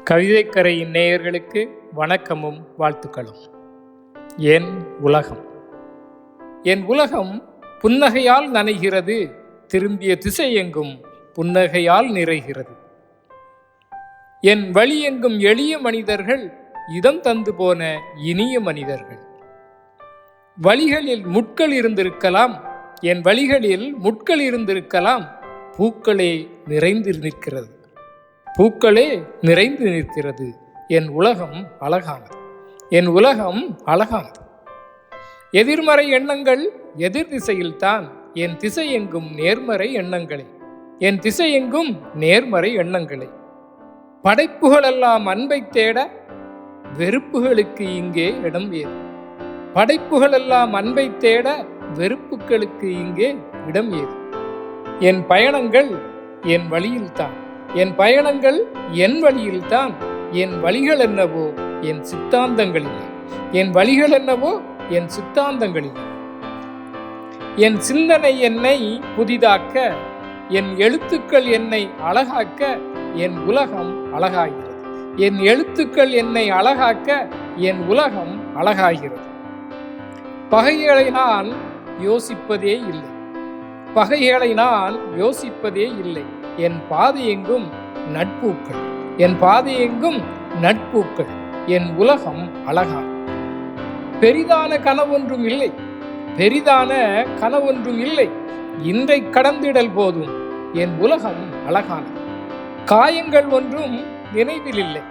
கவிதைக்கரையின் நேயர்களுக்கு வணக்கமும் வாழ்த்துக்களும். என் உலகம். என் உலகம் புன்னகையால் நனைகிறது, திரும்பிய திசையெங்கும் புன்னகையால் நிறைகிறது. என் வழியெங்கும் எளிய மனிதர்கள், இதம் தந்து போன இனிய மனிதர்கள். வழிகளில் முட்கள் இருந்திருக்கலாம், என் வழிகளில் முட்கள் இருந்திருக்கலாம், பூக்களே நிறைந்து நிற்கிறது. பூக்களே நிறைந்து நிற்கிறது. என் உலகம் அழகானது. என் உலகம் அழகானது. எதிர்மறை எண்ணங்கள் எதிர் திசையில்தான். என் திசை எங்கும் நேர்மறை எண்ணங்களே. என் திசை எங்கும் நேர்மறை எண்ணங்களே. படைப்புகளெல்லாம் அன்பை தேட, வெறுப்புகளுக்கு இங்கே இடம் ஏது. படைப்புகளெல்லாம் அன்பை தேட, வெறுப்புகளுக்கு இங்கே இடம் ஏது. என் பயணங்கள் என் வழியில்தான். என் பயணங்கள் என் வழியில்தான். என் வழிகள் என்னவோ என் சித்தாந்தங்கள் இல்லை. என் வழிகள் என்னவோ என் சித்தாந்தங்கள் இல்லை. என் சிந்தனை என்னை புதிதாக்க, என் எழுத்துக்கள் என்னை அழகாக்க, என் உலகம் அழகாகிறது. என் எழுத்துக்கள் என்னை அழகாக்க, என் உலகம் அழகாகிறது. பகைகளை நான் யோசிப்பதே இல்லை. பகைகளை நான் யோசிப்பதே இல்லை. என் பாதையெங்கும் நட்பூக்கள். என் பாதையெங்கும் நட்பூக்கள். என் உலகம் அழகான. பெரிதான கனவொன்றும் இல்லை. பெரிதான கனவொன்றும் இல்லை. இன்றை கடந்திடல் போதும். என் உலகம் அழகானது. காயங்கள் ஒன்றும் நினைவில் இல்லை.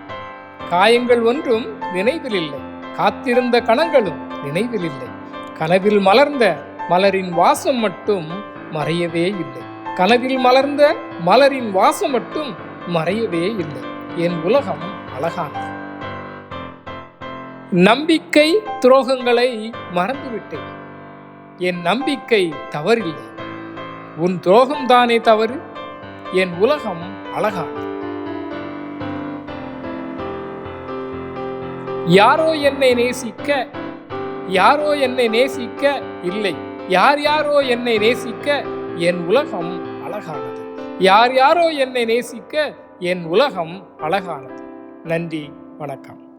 காயங்கள் ஒன்றும் நினைவில் இல்லை. காத்திருந்த கணங்களும் நினைவில் இல்லை. கனவில் மலர்ந்த மலரின் வாசம் மட்டும் மறையவே இல்லை. கனவில் மலர்ந்த மலரின் வாசம் மட்டும் மறையவே இல்லை. என் உலகம் அழகானது. நம்பிக்கை துரோகங்களை மறந்துவிட்டேன். என் நம்பிக்கை தவறில்லை. உன் துரோகம்தானே தவறு. என் உலகம் அழகானது. யாரோ என்னை நேசிக்க, யாரோ என்னை நேசிக்க இல்லை. யார் யாரோ என்னை நேசிக்க, என் உலகம் அழகானது. யார் யாரோ என்னை நேசிக்க, என் உலகம் அழகானது. நன்றி, வணக்கம்.